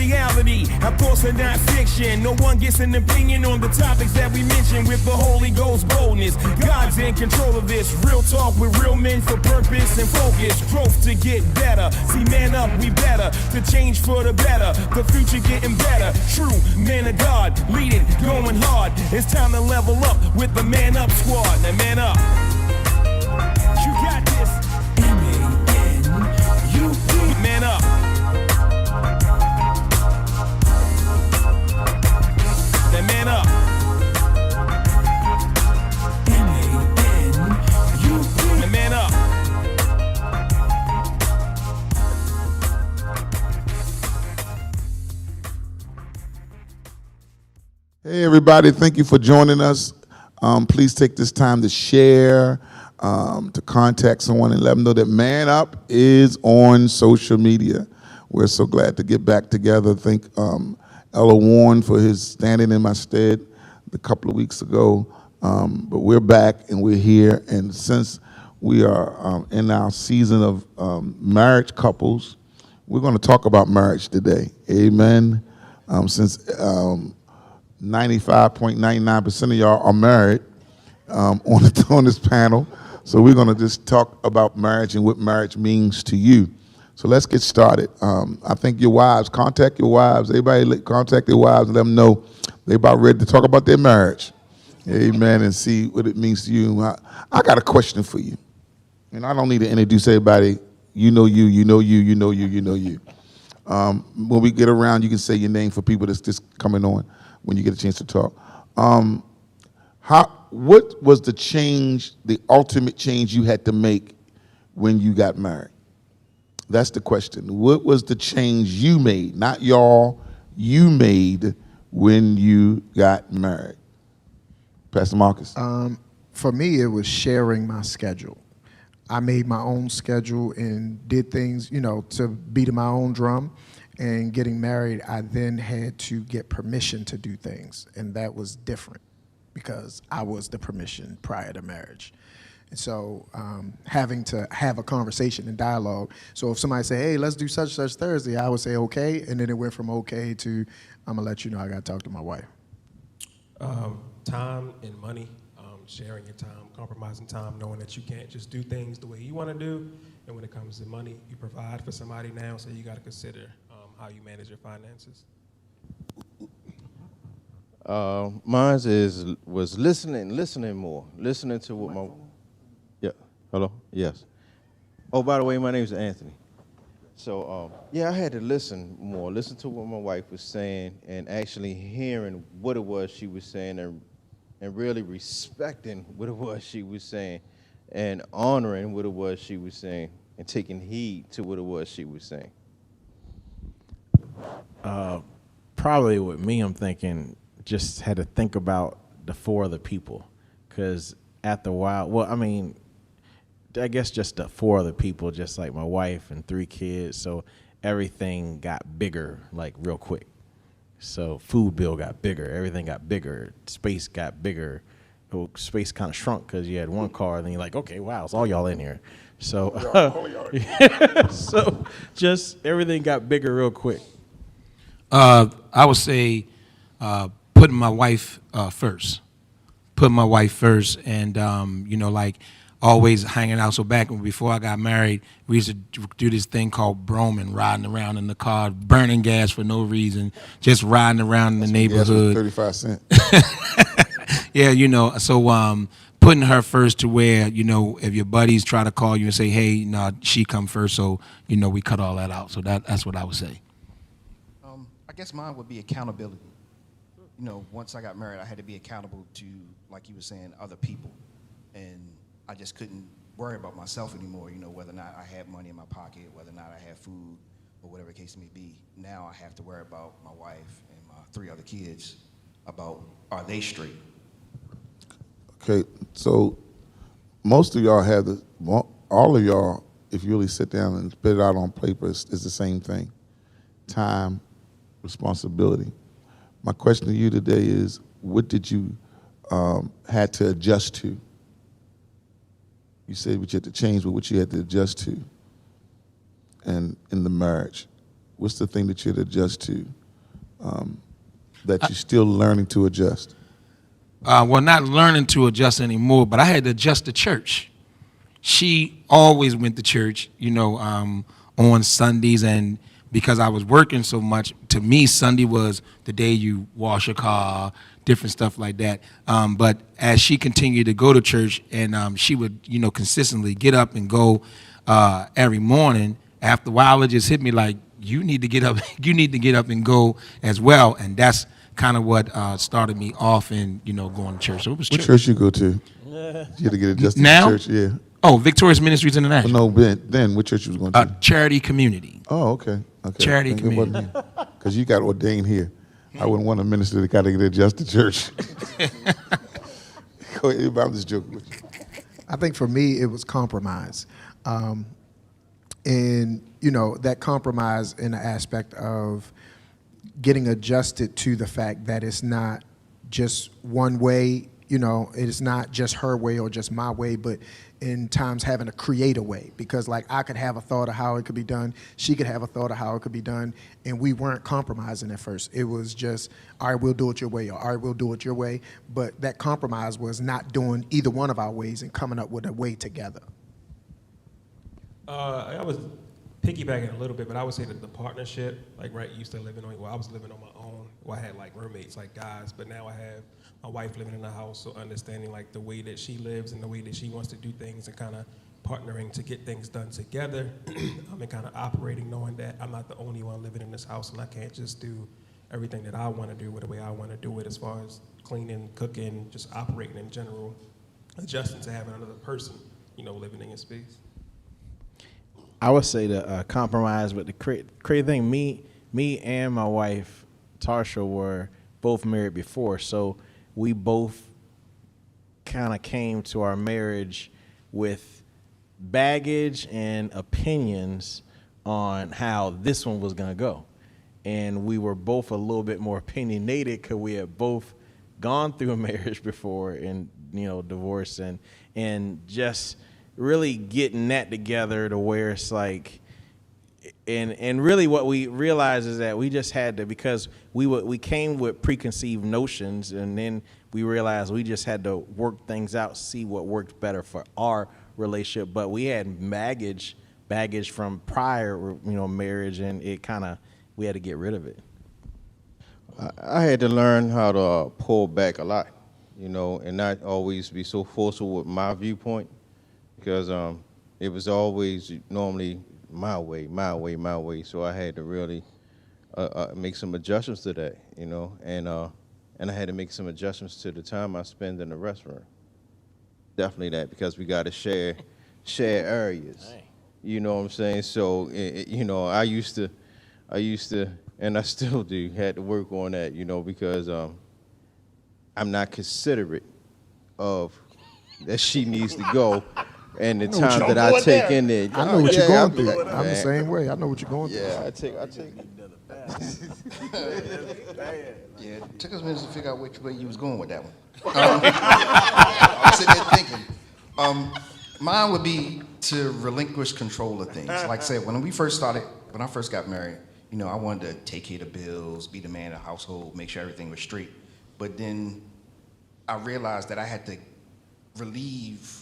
reality. Our thoughts are not fiction. No one gets an opinion on the topics that we mention with the Holy Ghost boldness. God's in control of this. Real talk with real men for purpose and focus. Growth to get better. See, man up, we better. To change for the better. The future getting better. True men of God, leading, going hard. It's time to level up with the Man Up Squad. Now man up. You got this. M-A-N-U-P. Man up. Now man up. M-A-N-U-P. Now man up. Hey everybody, thank you for joining us. Please take this time to share, to contact someone and let them know that Man Up is on social media. We're so glad to get back together. Thank Ella Warren for his standing in my stead a couple of weeks ago. But we're back and we're here. And since we are in our season of marriage couples, we're going to talk about marriage today. Amen. Since 95.99% of y'all are married on this panel. So we're going to just talk about marriage and what marriage means to you. So let's get started. I think your wives, contact your wives. Everybody contact their wives and let them know they're about ready to talk about their marriage. Amen. And see what it means to you. I got a question for you. And I don't need to introduce everybody. You know you, you know you, you know you, you know you. When we get around, you can say your name for people that's just coming on when you get a chance to talk. What was the change, the ultimate change you had to make when you got married? That's the question. What was the change you made, not y'all, you made when you got married? Pastor Marcus. For me, it was sharing my schedule. I made my own schedule and did things, to beat my own drum. And getting married, I then had to get permission to do things. And that was different because I was the permission prior to marriage. And so having to have a conversation and dialogue. So if somebody say, hey, let's do such Thursday, I would say, okay. And then it went from okay to, I'm going to let you know I got to talk to my wife. Time and money, sharing your time, compromising time, knowing that you can't just do things the way you want to do. And when it comes to money, you provide for somebody now, so you got to consider how you manage your finances. Mine was listening more, listening to what hello, yes. Oh, by the way, my name is Anthony. So I had to listen more, listen to what my wife was saying, and actually hearing what it was she was saying, and really respecting what it was she was saying, and honoring what it was she was saying, and taking heed to what it was she was saying. Probably with me, I'm thinking just had to think about the four other people, because after a while, I guess just the four other people, just like my wife and 3 kids, so everything got bigger like real quick. So food bill got bigger, everything got bigger, space got bigger. Well, space kind of shrunk because you had one car, and then you're like, okay, wow, it's all y'all in here. So, so just everything got bigger real quick. I would say putting my wife first. Putting my wife first, and like always hanging out. So back before I got married, we used to do this thing called broming, riding around in the car, burning gas for no reason, just riding around in the neighborhood. 35 cents. Yeah, so putting her first to where, if your buddies try to call you and say, hey, no, she come first, so, we cut all that out. So that's what I would say. I guess mine would be accountability. Once I got married, I had to be accountable to, like you were saying, other people. And I just couldn't worry about myself anymore, whether or not I had money in my pocket, whether or not I had food, or whatever the case may be. Now I have to worry about my wife and my 3 other kids, about are they straight? Okay, so most of y'all have all of y'all, if you really sit down and spit it out on paper, it's the same thing. Time, responsibility. My question to you today is, what did you had to adjust to? You said what you had to change, but what you had to adjust to, and in the marriage, What's the thing that you'd adjust to that you're still learning to adjust? Well, not learning to adjust anymore, but I had to adjust to church. She always went to church, on Sundays, and because I was working so much, to me, Sunday was the day you wash your car, different stuff like that. But as she continued to go to church, and she would, consistently get up and go every morning, after a while, it just hit me like, you need to get up, you need to get up and go as well. And that's kind of what started me off in, going to church. So it was What church. church you go to? You had to get adjusted Now? to church, yeah. Oh, Victorious Ministries International. No, then what church you was going to? Charity Community. Oh, okay. Charity community. Because you got ordained here. I wouldn't want a minister that got to get adjusted to church. Go ahead, I'm just joking with you. I think for me, it was compromise. And, that compromise in the aspect of getting adjusted to the fact that it's not just one way, it's not just her way or just my way, but in times having to create a way. Because like I could have a thought of how it could be done, she could have a thought of how it could be done, and we weren't compromising at first. It was just, all right, we'll do it your way, or all right, we'll do it your way. But that compromise was not doing either one of our ways and coming up with a way together. I was piggybacking a little bit, but I would say that the partnership, like right, used to living on, I was living on my own. Well, I had like roommates, like guys, but now I have my wife living in the house, so understanding like the way that she lives and the way that she wants to do things and kind of partnering to get things done together. And kind of operating knowing that I'm not the only one living in this house and I can't just do everything that I want to do with the way I want to do it as far as cleaning, cooking, just operating in general, adjusting to having another person, living in your space. I would say the compromise, but the crazy thing, me and my wife, Tarsha, were both married before, so we both kind of came to our marriage with baggage and opinions on how this one was going to go. And we were both a little bit more opinionated because we had both gone through a marriage before and, divorce and just really getting that together to where it's like, and really what we realized is that we just had to, because we came with preconceived notions, and then we realized we just had to work things out, see what worked better for our relationship. But we had baggage from prior, marriage, and we had to get rid of it. I had to learn how to pull back a lot, and not always be so forceful with my viewpoint, because it was always normally my way. So I had to really make some adjustments to that, and I had to make some adjustments to the time I spend in the restaurant. Definitely that, because we got to share areas. Dang. You know what I'm saying? So, I used to, and I still do, had to work on that, because I'm not considerate of that she needs to go and the time that I take in there. I know what you're going through. Man. I'm the same way. I know what you're going through. Yeah, I take. Yeah, it took us a minute to figure out which way you was going with that one. I was sitting there thinking. Mine would be to relinquish control of things. Like I said, when I first got married, I wanted to take care of the bills, be the man of the household, make sure everything was straight. But then I realized that I had to relieve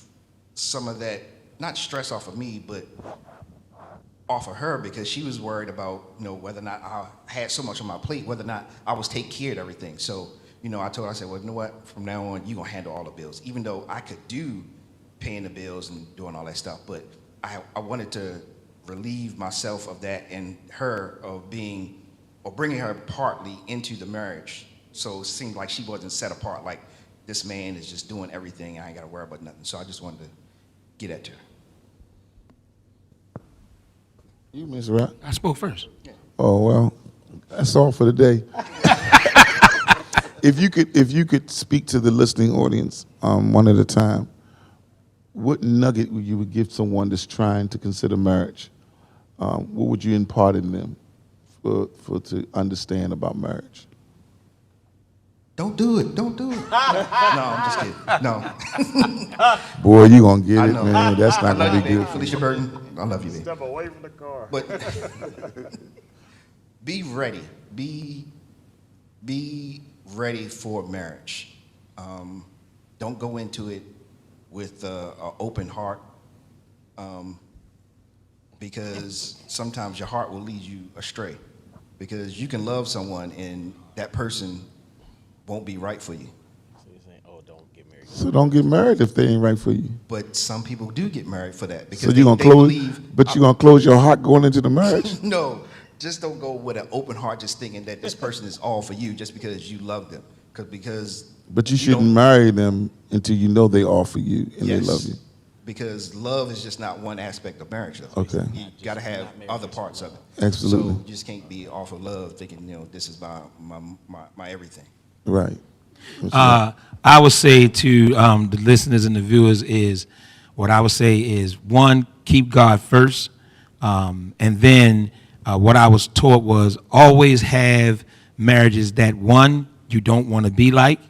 some of that, not stress off of me, but off of her, because she was worried about, whether or not I had so much on my plate, whether or not I was taking care of everything. So, I told her, I said, well, you know what, from now on, you're gonna handle all the bills, even though I could do paying the bills and doing all that stuff, but I wanted to relieve myself of that and her of bringing her partly into the marriage. So it seemed like she wasn't set apart, like this man is just doing everything, I ain't gotta worry about nothing. So I just wanted to get at her. You, Ms. Rock? I spoke first. Oh, well, that's all for today. If you could speak to the listening audience one at a time, what nugget would you give someone that's trying to consider marriage? What would you impart in them to understand about marriage? Don't do it. No, I'm just kidding. No. Boy, you gonna get I it, know. man. That's not I love gonna you, be baby. good. Felicia Burton, I love you, baby. Step away from the car. But be ready. Be ready for marriage. Don't go into it with an open heart, because sometimes your heart will lead you astray. Because you can love someone and that person won't be right for you. So you're saying, oh, don't get married. So don't get married if they ain't right for you. But some people do get married for that because So you're gonna they close, believe. but you're gonna close your heart going into the marriage. No, just don't go with an open heart, just thinking that this person is all for you just because you love them. Because But you don't- shouldn't marry them until you know they are for you and they love you. Because love is just not one aspect of marriage. Though. Okay. You got to have other parts of it. Absolutely. So you just can't be off of love thinking, this is my everything. Right. I would say to the listeners and the viewers is, what I would say is, one, keep God first, and then what I was taught was always have marriages that, one, you don't want to be like,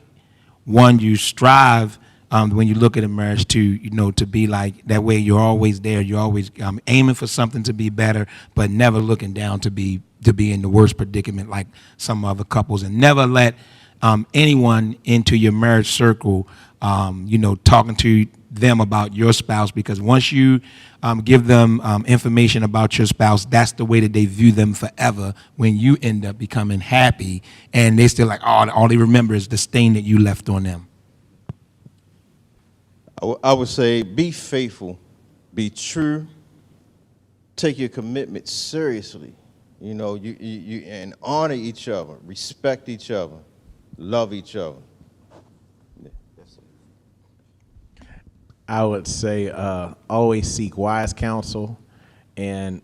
one, you strive when you look at a marriage to be like. That way you're always there, you're always aiming for something to be better, but never looking down to be in the worst predicament like some other couples, and never let anyone into your marriage circle, talking to them about your spouse, because once you give them information about your spouse, that's the way that they view them forever when you end up becoming happy, and they still like, all they remember is the stain that you left on them. I would say be faithful, be true, take your commitment seriously. You and honor each other, respect each other, love each other. I would say always seek wise counsel, and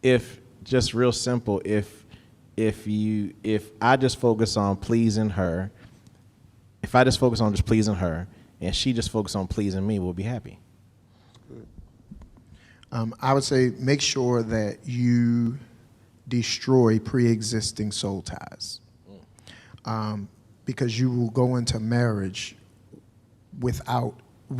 if just real simple, if I just focus on pleasing her, if I just focus on just pleasing her, and she just focus on pleasing me, we'll be happy. I would say make sure that you destroy pre-existing soul ties, because you will go into marriage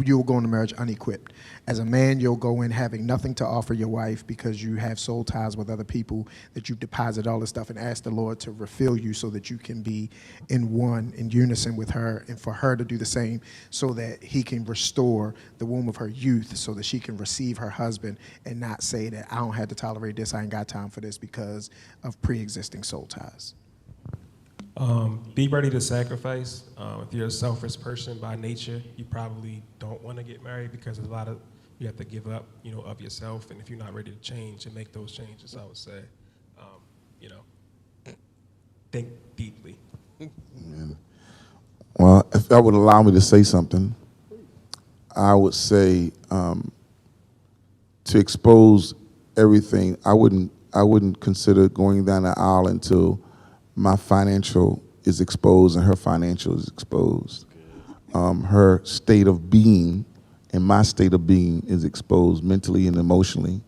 you'll go into marriage unequipped. As a man, you'll go in having nothing to offer your wife because you have soul ties with other people, that you've deposited all this stuff, and ask the Lord to refill you so that you can be in unison with her, and for her to do the same so that he can restore the womb of her youth so that she can receive her husband and not say that I don't have to tolerate this, I ain't got time for this because of pre-existing soul ties. Be ready to sacrifice. If you're a selfish person by nature, you probably don't want to get married because there's a lot of, you have to give up, of yourself. And if you're not ready to change and make those changes, I would say, think deeply. Well, if that would allow me to say something, I would say to expose everything. I wouldn't consider going down the aisle until my financial is exposed and her financial is exposed. Her state of being and my state of being is exposed mentally and emotionally.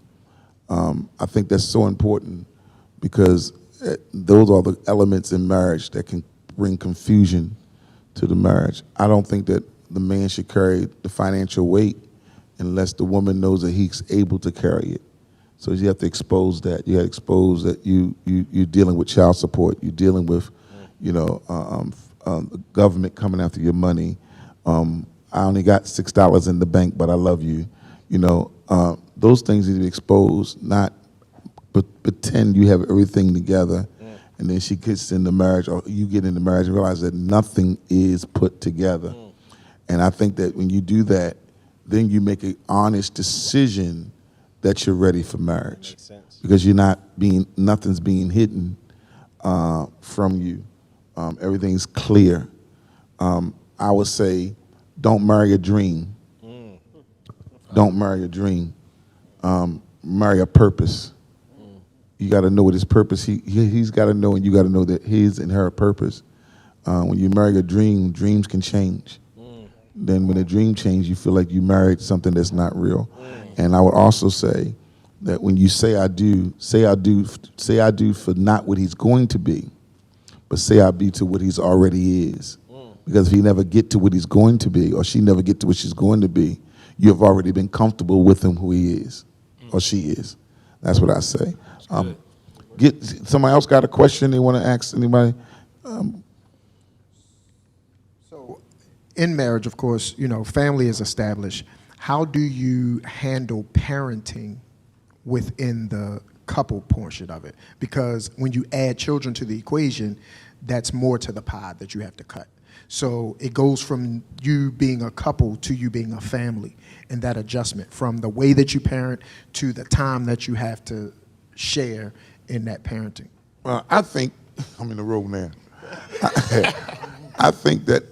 I think that's so important because those are the elements in marriage that can bring confusion to the marriage. I don't think that the man should carry the financial weight unless the woman knows that he's able to carry it. So you have to expose that. You have to expose that you're dealing with child support. You're dealing with, the government coming after your money. I only got $6 in the bank, but I love you. Those things need to be exposed, not pretend you have everything together, and then she gets in the marriage, or you get in the marriage and realize that nothing is put together. And I think that when you do that, then you make an honest decision that you're ready for marriage, because nothing's being hidden from you. Everything's clear. I would say, don't marry a dream. Don't marry a dream. Marry a purpose. You got to know what his purpose. He's got to know, and you got to know that his and her purpose. When you marry a dream, dreams can change. Then when a dream changes, you feel like you married something that's not real. And I would also say that when you say I do for not what he's going to be, but say I be to what he's already is. Because if he never get to what he's going to be, or she never get to what she's going to be, you have already been comfortable with him who he is, or she is. That's what I say. get somebody else got a question they want to ask anybody? So, in marriage, of course, family is established. How do you handle parenting within the couple portion of it? Because when you add children to the equation, that's more to the pie that you have to cut. So it goes from you being a couple to you being a family, and that adjustment from the way that you parent to the time that you have to share in that parenting. I think I'm in the room now. I think that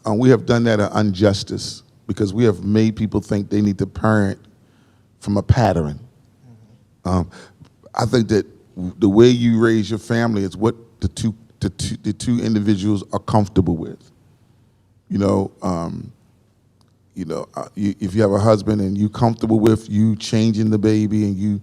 we have done that an injustice because we have made people think they need to parent from a pattern. I think that the way you raise your family is what the two individuals are comfortable with. If you have a husband and you comfortable with you changing the baby and you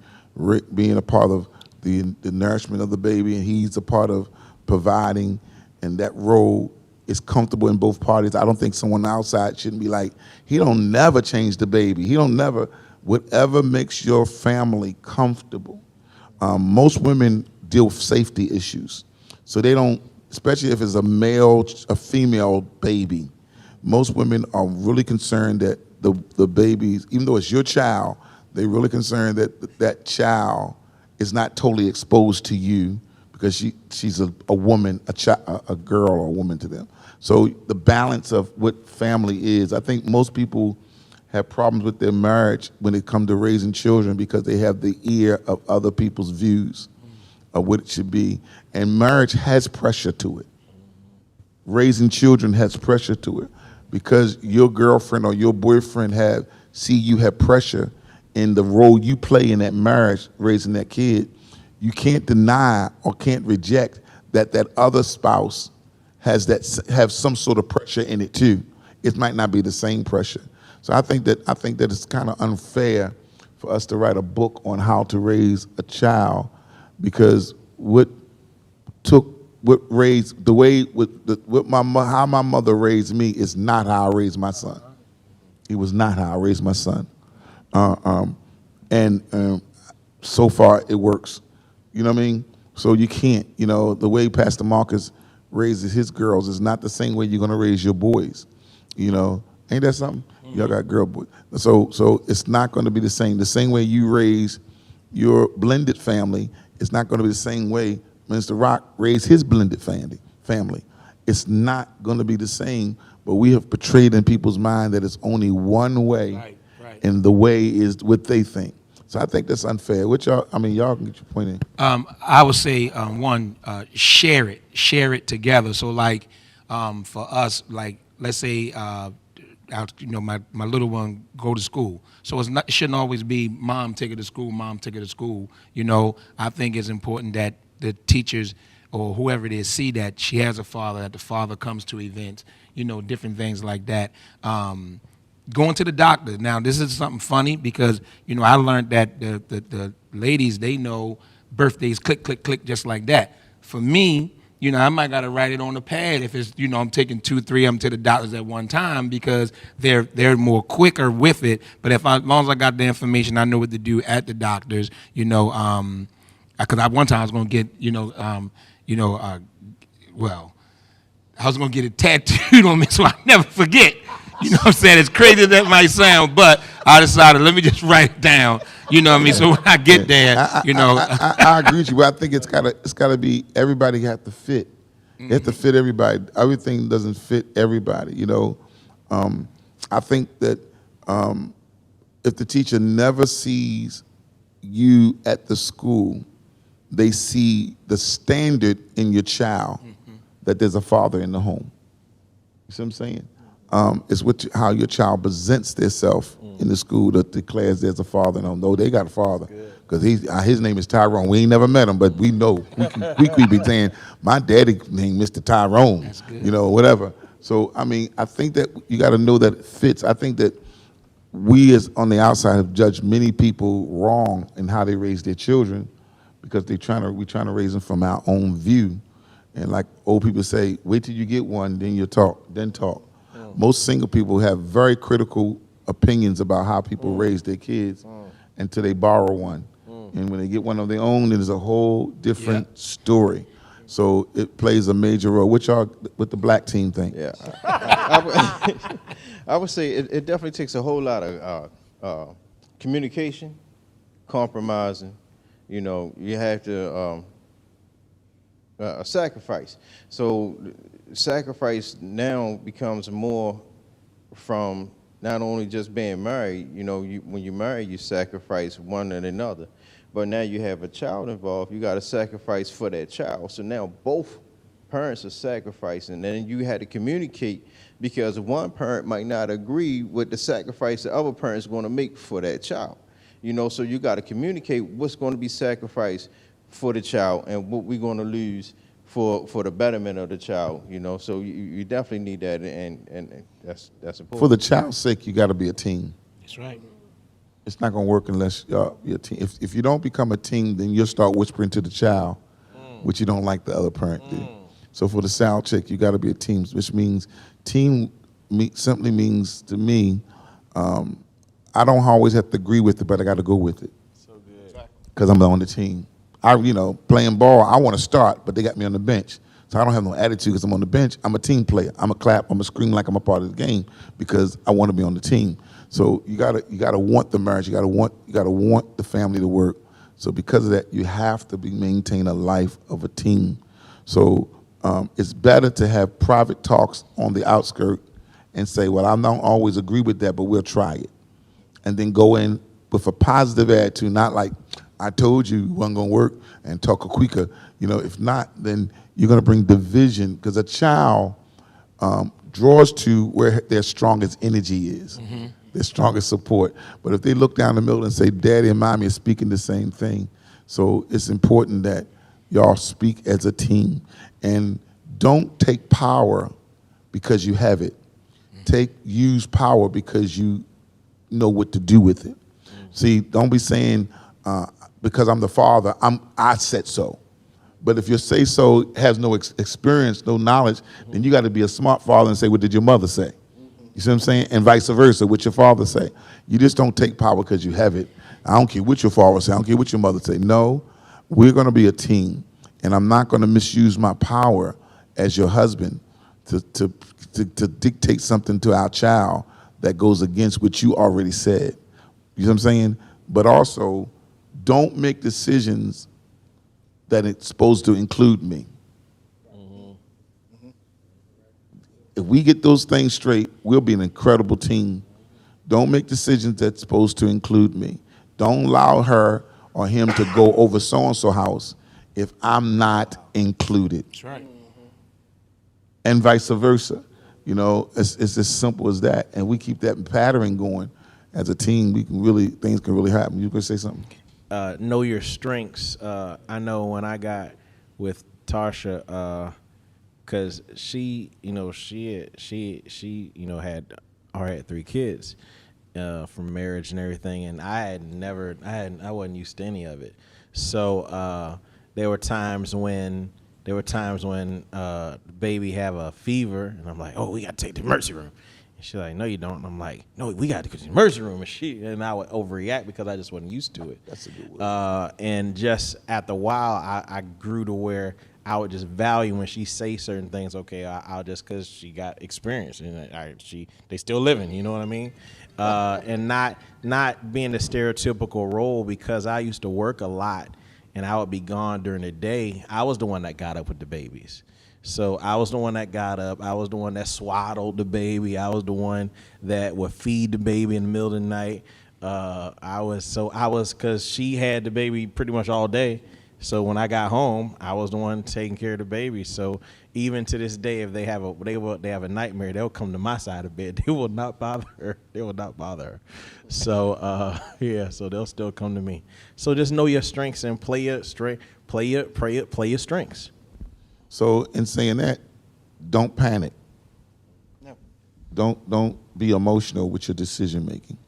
being a part of the nourishment of the baby, and he's a part of providing, and that role is comfortable in both parties. I don't think someone outside shouldn't be like, he don't never change the baby. He don't never, whatever makes your family comfortable. Most women deal with safety issues. So they don't, especially if it's a female baby, most women are really concerned that the babies, even though it's your child, they're really concerned that that child is not totally exposed to you because she's a woman, a girl or a woman to them. So the balance of what family is, I think most people have problems with their marriage when it comes to raising children because they have the ear of other people's views of what it should be. And marriage has pressure to it. Raising children has pressure to it because your girlfriend or your boyfriend see you have pressure in the role you play in that marriage, raising that kid. You can't deny or can't reject that other spouse have some sort of pressure in it too. It might not be the same pressure. So I think that it's kind of unfair for us to write a book on how to raise a child because how my mother raised me is not how I raised my son. It was not how I raised my son. So far it works. You know what I mean? So you can't, the way Pastor Marcus raises his girls is not the same way you're gonna raise your boys. Ain't that something? Y'all got girl boys. So it's not gonna be the same. The same way you raise your blended family, it's not gonna be the same way Mr. Rock raised his blended family. It's not gonna be the same, but we have portrayed in people's mind that it's only one way. Right. And the way is what they think. So I think that's unfair. Y'all can get your point in. I would say share it together. So like for us, like let's say my little one go to school. So it shouldn't always be mom take her to school, mom take her to school. I think it's important that the teachers or whoever it is see that she has a father, that the father comes to events, different things like that. Going to the doctor. Now, this is something funny because, I learned that the ladies, they know birthdays click, click, click, just like that. For me, I might got to write it on the pad if it's, I'm taking 2, 3 of them to the doctors at one time because they're more quicker with it. But as long as I got the information, I know what to do at the doctors, because one time I was going to get, I was going to get it tattooed on me so I never forget. You know what I'm saying? It's crazy as that might sound, but I decided, let me just write it down. You know what I mean? So when I get there, I agree with you, but I think it's gotta be, everybody have to fit. You have to fit everybody. Everything doesn't fit everybody, I think that if the teacher never sees you at the school, they see the standard in your child that there's a father in the home. You see what I'm saying? It's how your child presents themselves in the school that declares there's a father in them. No, they got a father. Because his name is Tyrone. We ain't never met him, but we know. We could be saying, my daddy named Mr. Tyrone, whatever. So, I think that you got to know that it fits. I think that we as on the outside have judged many people wrong in how they raise their children because we're trying to raise them from our own view. And like old people say, wait till you get one, then talk. Most single people have very critical opinions about how people raise their kids until they borrow one. And when they get one of their own, it is a whole different story. So it plays a major role. What the black team think? Yeah, I would say it definitely takes a whole lot of communication, compromising. You know, you have to sacrifice. So sacrifice now becomes more from not only just being married. You know, when you marry, you sacrifice one and another. But now you have a child involved, you got to sacrifice for that child. So now both parents are sacrificing, and then you had to communicate because one parent might not agree with the sacrifice the other parent's going to make for that child. You know, so you got to communicate what's going to be sacrificed for the child and what we're going to lose for the betterment of the child. You know, so you definitely need that, and that's important. For the child's sake, you got to be a team. That's right. It's not going to work unless you're a team. If you don't become a team, then you'll start whispering to the child, which you don't like the other parent did. So for the sound check, you got to be a team, which means simply means to me, I don't always have to agree with it, but I got to go with it. So good. Because I'm on the team. Playing ball, I want to start, but they got me on the bench. So I don't have no attitude because I'm on the bench. I'm a team player. I'm a clap. I'm a scream like I'm a part of the game because I want to be on the team. So you gotta want the marriage. You gotta want the family to work. So because of that, you have to maintain a life of a team. So it's better to have private talks on the outskirt and say, well, I don't always agree with that, but we'll try it. And then go in with a positive attitude, not like, I told you it wasn't gonna work, and talk a quicker. You know, if not, then you're gonna bring division because a child draws to where their strongest energy is. Mm-hmm. Their strongest support. But if they look down the middle and say, Daddy and Mommy are speaking the same thing. So it's important that y'all speak as a team. And don't take power because you have it. Use power because you know what to do with it. See, don't be saying, because I'm the father, I said so. But if your say so has no experience, no knowledge, then you got to be a smart father and say, what did your mother say? You see what I'm saying? And vice versa, what your father say. You just don't take power because you have it. I don't care what your father say. I don't care what your mother say. No, we're going to be a team. And I'm not going to misuse my power as your husband to dictate something to our child that goes against what you already said. You know what I'm saying? But also, don't make decisions that it's supposed to include me. If we get those things straight, we'll be an incredible team. Don't make decisions that's supposed to include me. Don't allow her or him to go over so-and-so house if I'm not included. That's right. And vice versa. You know, it's as simple as that. And we keep that pattern going as a team, things can really happen. You gonna say something? Know your strengths. I know when I got with Tarsha, because she had 3 kids from marriage and everything, and I wasn't used to any of it. So there were times when baby have a fever, and I'm like, oh, we got to take the emergency room. And she's like, no, you don't. And I'm like, no, we got to go to the emergency room. And I would overreact because I just wasn't used to it. That's a good word. And just after a while, I grew to where I would just value when she say certain things. Okay, I'll just because she got experience and they still living. You know what I mean? And not being the stereotypical role because I used to work a lot and I would be gone during the day. I was the one that got up with the babies. So I was the one that got up. I was the one that swaddled the baby. I was the one that would feed the baby in the middle of the night. Because she had the baby pretty much all day. So when I got home, I was the one taking care of the baby. So even to this day, if they have a nightmare, they'll come to my side of bed. They will not bother her. They will not bother her. So so they'll still come to me. So just know your strengths and play your strengths. So in saying that, don't panic. No. Don't be emotional with your decision making.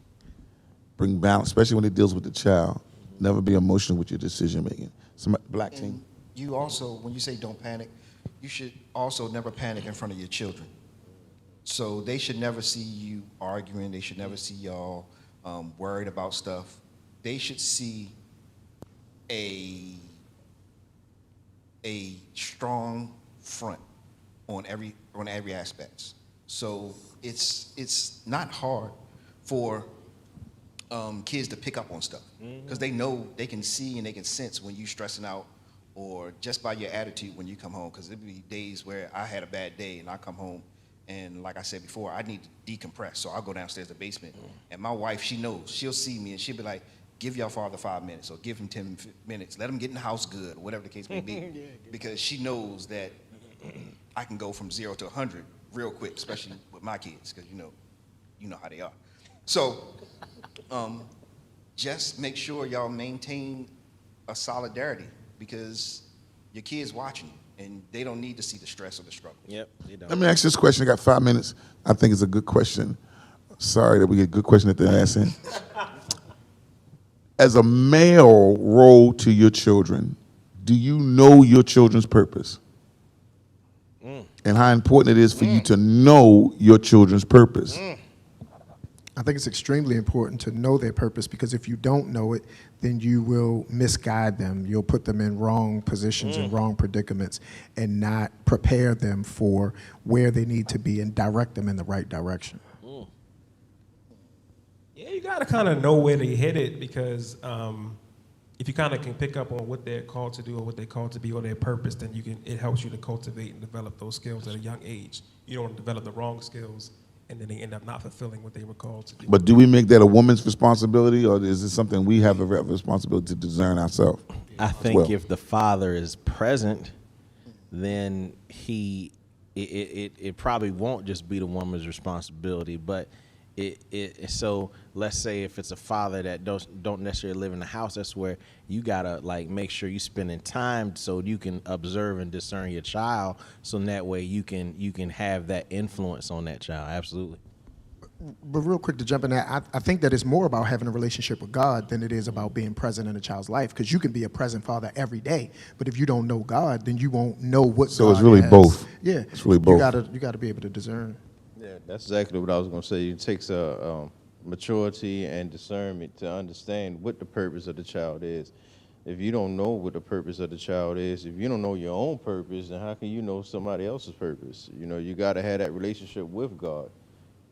Bring balance, especially when it deals with the child. Never be emotional with your decision making. Black team. You also, when you say don't panic, you should also never panic in front of your children. So they should never see you arguing. They should never see y'all worried about stuff. They should see a strong front on every aspect. So it's not hard for kids to pick up on stuff because they know, they can see and they can sense when you stressing out, or just by your attitude when you come home. Because there'd be days where I had a bad day and I come home and, like I said before, I need to decompress. So I'll go downstairs to the basement, and my wife, she knows, she'll see me and she'll be like, give your father 5 minutes or give him 10 minutes. Let him get in the house good, or whatever the case may be. Because she knows that I can go from 0 to 100 real quick, especially with my kids, because you know how they are. So just make sure y'all maintain a solidarity, because your kids watching you and they don't need to see the stress or the struggle. Yep. You don't. Let me ask this question. I got 5 minutes. I think it's a good question. Sorry that we get a good question at the last end. As a male role to your children, do you know your children's purpose? And how important it is for you to know your children's purpose? I think it's extremely important to know their purpose, because if you don't know it, then you will misguide them. You'll put them in wrong positions and wrong predicaments and not prepare them for where they need to be and direct them in the right direction. Yeah, you gotta kind of know where they headed, because if you kind of can pick up on what they're called to do or what they're called to be or their purpose, then it helps you to cultivate and develop those skills at a young age. You don't want to develop the wrong skills and then they end up not fulfilling what they were called to do. But do we make that a woman's responsibility, or is it something we have a responsibility to discern ourselves? I think if the father is present, then it probably won't just be the woman's responsibility, but so let's say if it's a father that don't necessarily live in the house, that's where you gotta like make sure you spending time so you can observe and discern your child, so in that way you can have that influence on that child. Absolutely. But real quick to jump in that, I think that it's more about having a relationship with God than it is about being present in a child's life, because you can be a present father every day, but if you don't know God, then you won't know what So God it's really has. both. Yeah, It's really both. You gotta be able to discern. Yeah, that's exactly what I was going to say. It takes a maturity and discernment to understand what the purpose of the child is. If you don't know what the purpose of the child is, if you don't know your own purpose, then how can you know somebody else's purpose? You know, you got to have that relationship with God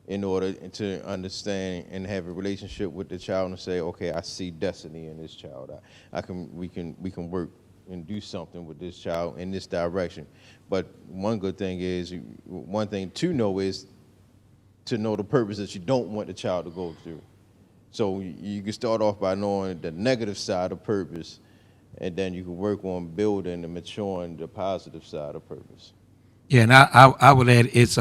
in order to understand and have a relationship with the child and say, okay, I see destiny in this child. We can work and do something with this child in this direction. But one good thing is, one thing to know is to know the purpose that you don't want the child to go through. So you can start off by knowing the negative side of purpose, and then you can work on building and maturing the positive side of purpose. Yeah, and I would add it's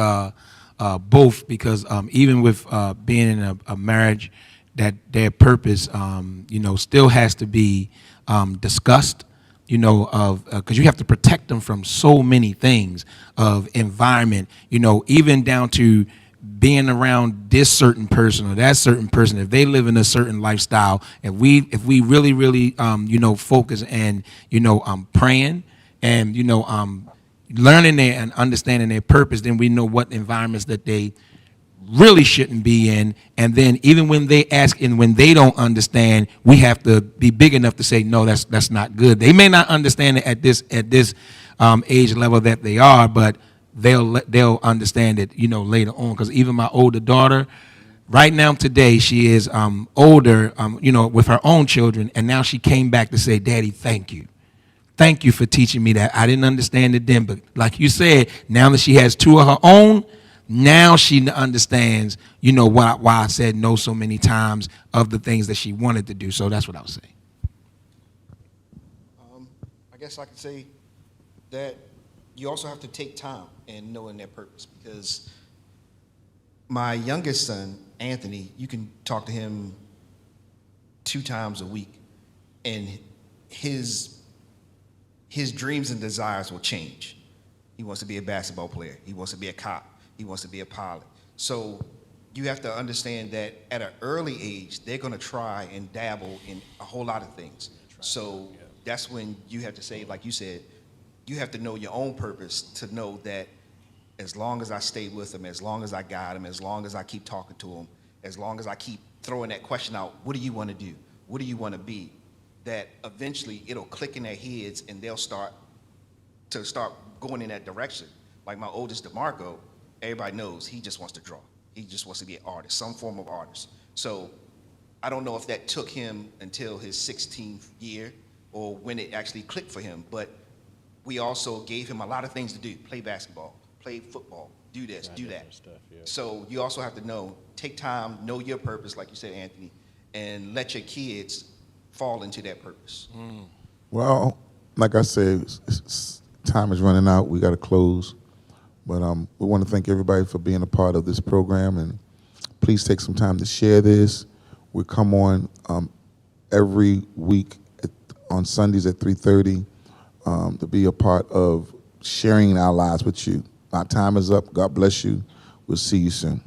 both, because even with being in a marriage, that their purpose, still has to be discussed. Because you have to protect them from so many things of environment. Even down to being around this certain person or that certain person. If they live in a certain lifestyle, if we really focus and praying and learning their and understanding their purpose, then we know what environments that they really shouldn't be in. And then even when they ask and when they don't understand, we have to be big enough to say, no, that's not good. They may not understand it at this age level that they are, but they'll understand it later on. Because even my older daughter, right now today, she is older with her own children, and now she came back to say, Daddy, thank you. Thank you for teaching me that. I didn't understand it then, but like you said, now that she has two of her own, now she understands, why I said no so many times of the things that she wanted to do. So that's what I was saying. I guess I could say that you also have to take time in knowing their purpose, because my youngest son, Anthony, you can talk to him 2 times a week, and his dreams and desires will change. He wants to be a basketball player. He wants to be a cop. He wants to be a pilot. So you have to understand that at an early age, they're going to try and dabble in a whole lot of things. So that's when you have to say, like you said, you have to know your own purpose to know that as long as I stay with him, as long as I guide him, as long as I keep talking to him, as long as I keep throwing that question out, what do you want to do? What do you want to be? that eventually it'll click in their heads and they'll start going in that direction. Like my oldest, DeMarco, everybody knows he just wants to draw. He just wants to be an artist, some form of artist. So I don't know if that took him until his 16th year or when it actually clicked for him, but we also gave him a lot of things to do: play basketball, play football, do this, do that. Stuff, yeah. So you also have to know, take time, know your purpose, like you said, Anthony, and let your kids fall into that purpose. Well, like I said, time is running out. We got to close. But we want to thank everybody for being a part of this program, and please take some time to share this. We come on every week on Sundays at 3:30 to be a part of sharing our lives with you. Our time is up. God bless you. We'll see you soon.